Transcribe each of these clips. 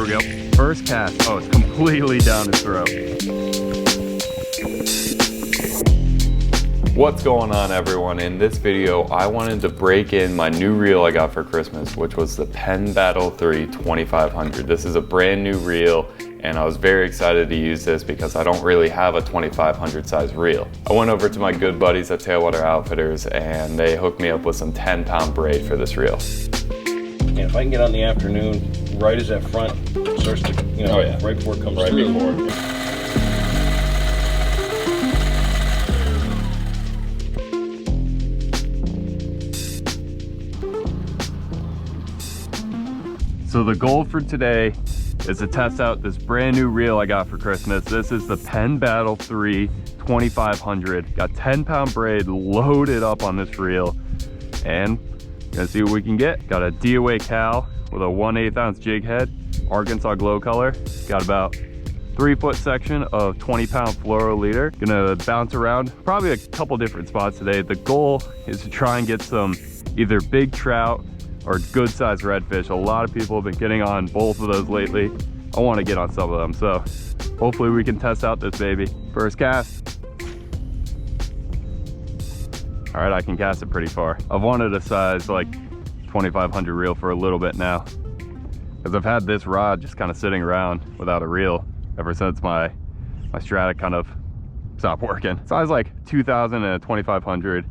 we go. First cast. Oh, it's completely down his throat. What's going on, everyone? In this video, I wanted to break in my new reel I got for Christmas, which was the Penn Battle III 2500. This is a brand new reel, and I was very excited to use this because I don't really have a 2500 size reel. I went over to my good buddies at Tailwater Outfitters, and they hooked me up with some 10-pound braid for this reel. And if I can get on the afternoon, right as that front starts to, you know, right before it comes through. Before. So the goal for today is to test out this brand new reel I got for Christmas. This is the Penn Battle III 2500. Got 10-pound braid loaded up on this reel, and gonna see what we can get. Got a D.O.A. C.A.L with a 1/8 ounce jig head, Arkansas glow color. Got about 3-foot section of 20-pound fluoro leader. Gonna bounce around probably a couple different spots today. The goal is to try and get some either big trout or good sized redfish. A lot of people have been getting on both of those lately. I want to get on some of them, so hopefully we can test out this baby. First cast. All right, I can cast it pretty far. I've wanted a size like 2500 reel for a little bit now, because I've had this rod just kind of sitting around without a reel ever since my Strata kind of stopped working. Size like 2000 and a 2500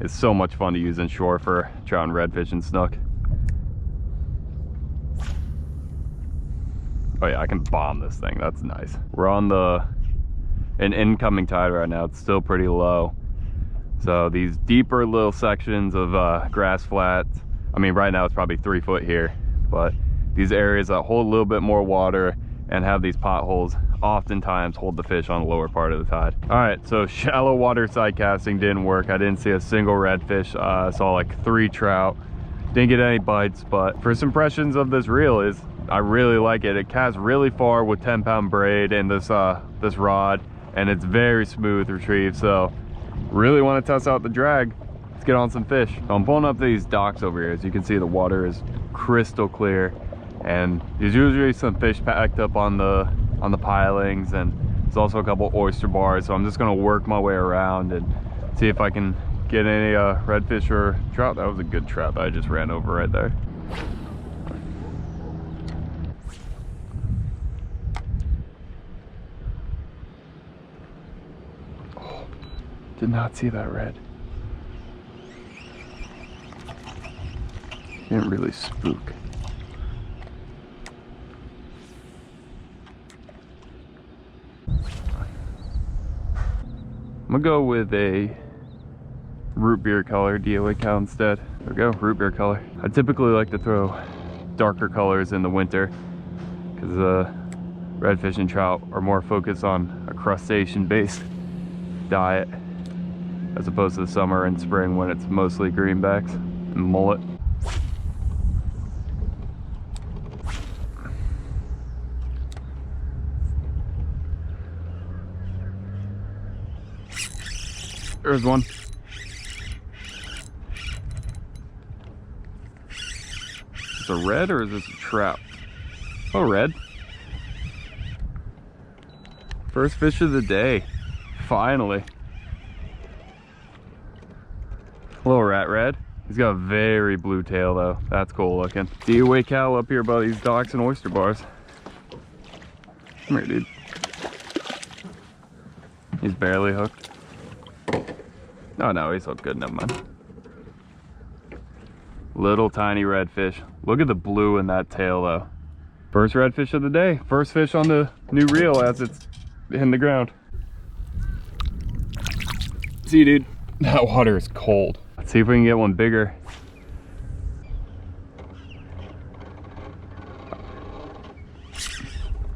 is so much fun to use inshore for trout and redfish and snook. Oh yeah, I can bomb this thing. That's nice. We're on an incoming tide right now. It's still pretty low. So these deeper little sections of grass flats, I mean, right now it's probably 3 foot here, but these areas that hold a little bit more water and have these potholes oftentimes hold the fish on the lower part of the tide. All right, so shallow water side casting didn't work. I didn't see a single redfish. I saw like 3 trout. Didn't get any bites, but first impressions of this reel is I really like it. It casts really far with 10-pound braid and this rod, and it's very smooth retrieve. So really want to test out the drag. Let's get on some fish. So I'm pulling up these docks over here. As you can see, the water is crystal clear, and there's usually some fish packed up on the pilings, and there's also a couple oyster bars. So I'm just gonna work my way around and see if I can get any redfish or trout. That was a good trout that I just ran over right there. Oh, did not see that red. Didn't really spook. I'm gonna go with a root beer color, D.O.A. C.A.L instead. There we go, root beer color. I typically like to throw darker colors in the winter because redfish and trout are more focused on a crustacean based diet as opposed to the summer and spring when it's mostly greenbacks and mullet. There's one. Is this a red or is this a trout? Oh, red. First fish of the day. Finally. Little rat red. He's got a very blue tail though. That's cool looking. D.O.A. C.A.L up here by these docks and oyster bars. Come here, dude. He's barely hooked. Oh no, he's hooked good, never mind. Little tiny redfish. Look at the blue in that tail though. First redfish of the day. First fish on the new reel as it's in the ground. See you, dude. That water is cold. Let's see if we can get one bigger.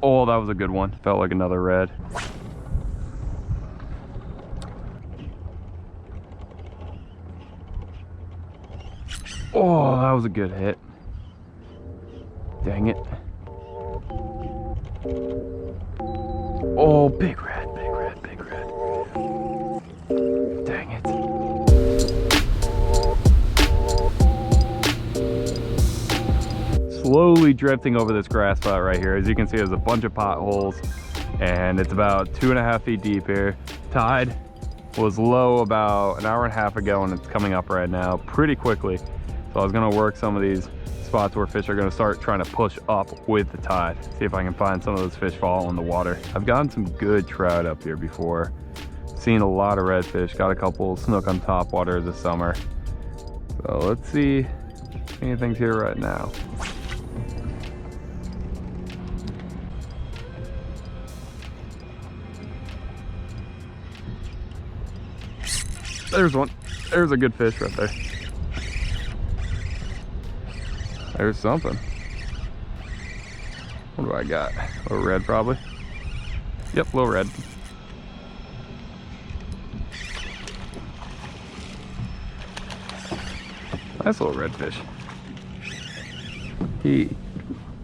Oh, that was a good one. Felt like another red. Oh, that was a good hit. Dang it. Oh, big red, big red, big red. Dang it. slowly drifting over this grass flat right here. As you can see, there's a bunch of potholes, and it's about 2.5 feet deep here. Tide was low about an hour and a half ago, and it's coming up right now pretty quickly. So I was gonna work some of these spots where fish are gonna start trying to push up with the tide. See if I can find some of those fish fall in the water. I've gotten some good trout up here before. Seen a lot of redfish, got a couple snook on top water this summer. So let's see if anything's here right now. There's one. There's a good fish right there. There's something. What do I got? A little red probably. Yep, little red. Nice little redfish. He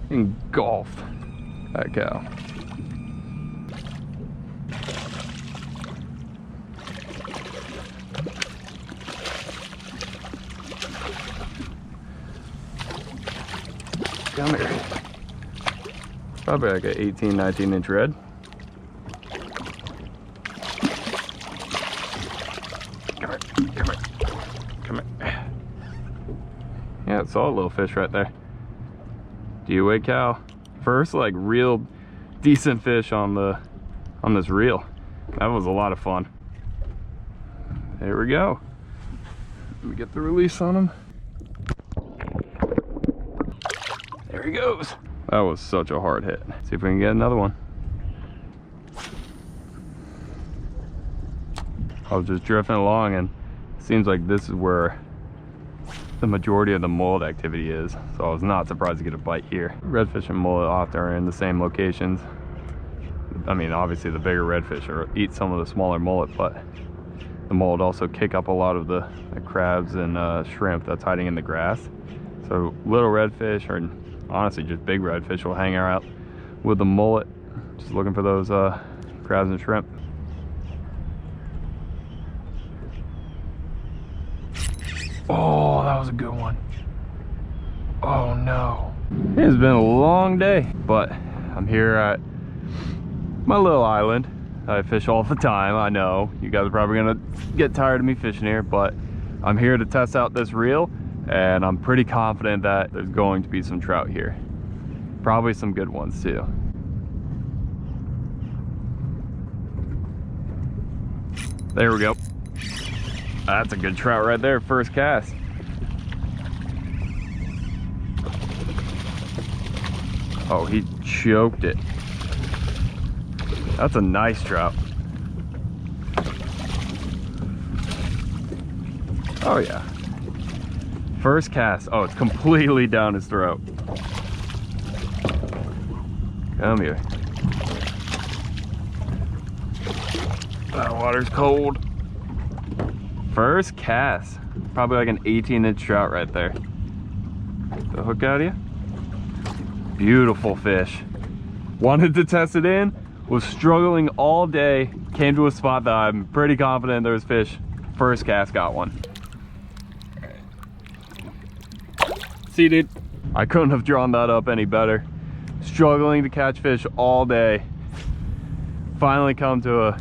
engulfed that cow. Come here. Probably like an 18, 19 inch red. Come here, come here, come here. Yeah, I saw a little fish right there. D.O.A. cow. First like real decent fish on this reel. That was a lot of fun. There we go. Let me get the release on him. There he goes. That was such a hard hit. See if we can get another one. I was just drifting along, and it seems like this is where the majority of the mullet activity is. So I was not surprised to get a bite here. Redfish and mullet often are in the same locations. I mean, obviously the bigger redfish eat some of the smaller mullet, but the mullet also kick up a lot of the crabs and shrimp that's hiding in the grass. So little redfish, or honestly just big redfish, will hang out with the mullet, just looking for those crabs and shrimp. Oh, that was a good one. Oh no. It has been a long day, but I'm here at my little island. I fish all the time. I know you guys are probably gonna get tired of me fishing here, but I'm here to test out this reel, and I'm pretty confident that there's going to be some trout here. Probably some good ones too. There we go. That's a good trout right there, first cast. Oh, he choked it. That's a nice trout. Oh yeah. First cast. Oh, it's completely down his throat. Come here. That water's cold. First cast. Probably like an 18-inch trout right there. The hook out of you. Beautiful fish. Wanted to test it in. Was struggling all day. Came to a spot that I'm pretty confident there was fish. First cast, got one. See, dude, I couldn't have drawn that up any better. Struggling to catch fish all day. Finally come to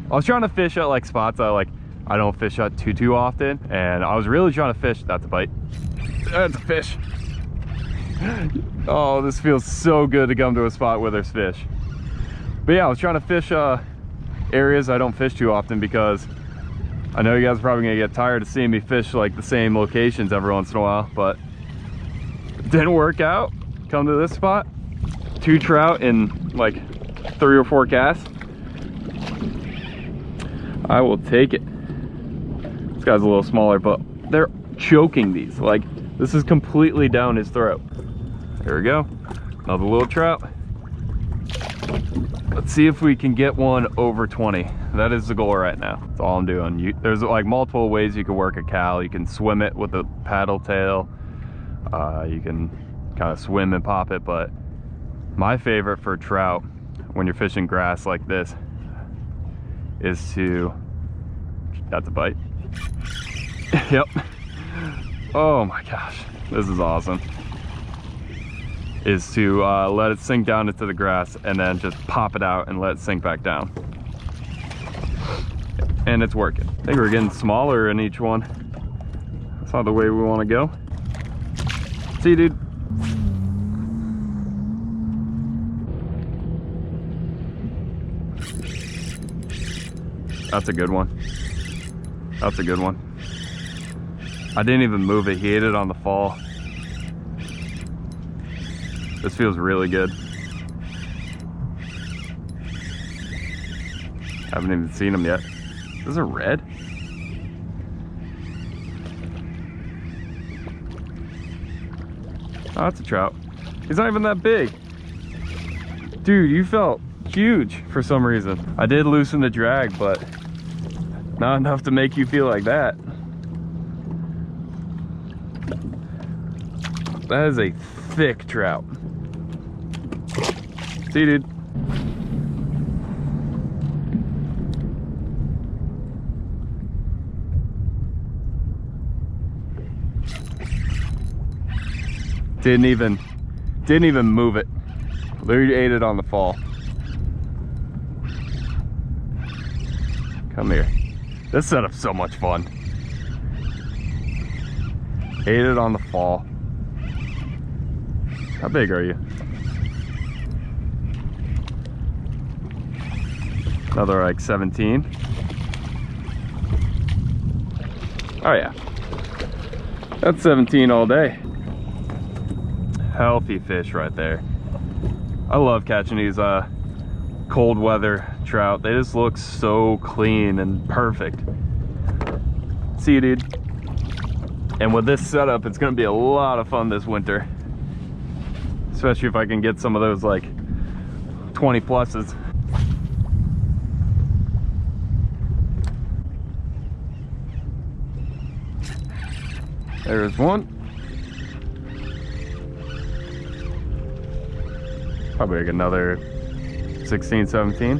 I was trying to fish at like spots that I don't fish at too often, and I was really trying to fish. That's a bite. That's a fish. Oh, this feels so good to come to a spot where there's fish. But yeah, I was trying to fish areas I don't fish too often, because I know you guys are probably gonna get tired of seeing me fish like the same locations every once in a while, but it didn't work out. Come to this spot, 2 trout in like 3 or 4 casts. I will take it. This guy's a little smaller, but they're choking these. Like, this is completely down his throat. There we go. Another little trout. Let's see if we can get one over 20. That is the goal right now. That's all I'm doing. There's like multiple ways you can work a C.A.L. You can swim it with a paddle tail. You can kind of swim and pop it, but my favorite for trout when you're fishing grass like this is to, that's a bite. Yep. Oh my gosh, this is awesome. is to let it sink down into the grass and then just pop it out and let it sink back down. And it's working. I think we're getting smaller in each one. That's not the way we want to go. See you, dude. That's a good one. That's a good one. I didn't even move it. He ate it on the fall. This feels really good. Haven't even seen him yet. Is this a red? Oh, that's a trout. He's not even that big. Dude, you felt huge for some reason. I did loosen the drag, but not enough to make you feel like that. That is a thick trout. See you, dude. Didn't even move it. Literally ate it on the fall. Come here. This setup's so much fun. Ate it on the fall. How big are you? Another like 17. Oh yeah. That's 17 all day. Healthy fish right there. I love catching these cold weather trout. They just look so clean and perfect. See you, dude. And with this setup, it's gonna be a lot of fun this winter. Especially if I can get some of those like 20 pluses. There's one. Probably like another 16, 17.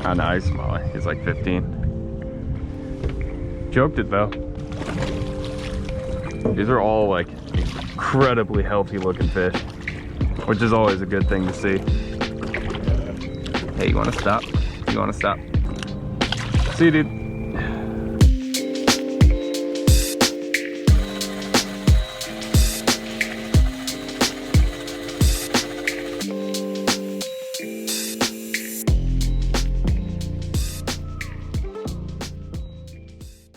Oh no, he's smaller. He's like 15. Choked it though. These are all like incredibly healthy looking fish, which is always a good thing to see. Hey, you wanna stop? You wanna stop? See you, dude.